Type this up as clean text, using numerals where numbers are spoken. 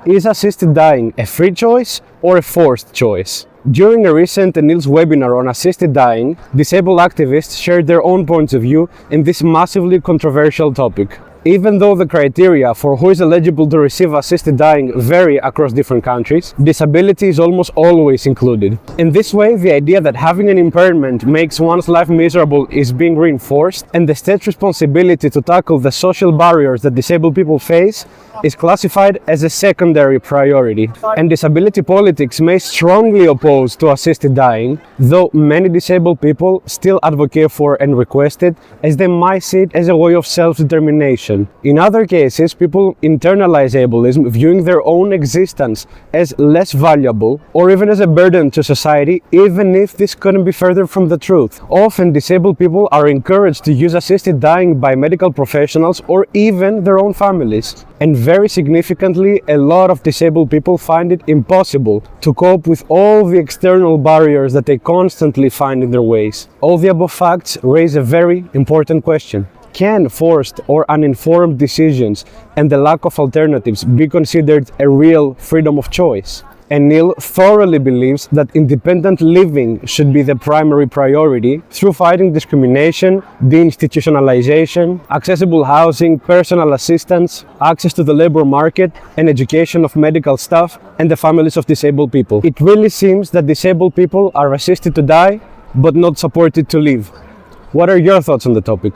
Is assisted dying a free choice or a forced choice? During a recent NILS webinar on assisted dying, disabled activists shared their own points of view in this massively controversial topic. Even though the criteria for who is eligible to receive assisted dying vary across different countries, disability is almost always included. In this way, the idea that having an impairment makes one's life miserable is being reinforced, and the state's responsibility to tackle the social barriers that disabled people face is classified as a secondary priority. And disability politics may strongly oppose to assisted dying, though many disabled people still advocate for and request it, as they might see it as a way of self-determination. In other cases, people internalize ableism, viewing their own existence as less valuable or even as a burden to society, even if this couldn't be further from the truth. Often, disabled people are encouraged to use assisted dying by medical professionals or even their own families. And very significantly, a lot of disabled people find it impossible to cope with all the external barriers that they constantly find in their ways. All the above facts raise a very important question. Can forced or uninformed decisions and the lack of alternatives be considered a real freedom of choice? And NIL thoroughly believes that independent living should be the primary priority through fighting discrimination, deinstitutionalization, accessible housing, personal assistance, access to the labor market, and education of medical staff and the families of disabled people. It really seems that disabled people are assisted to die, but not supported to live. What are your thoughts on the topic?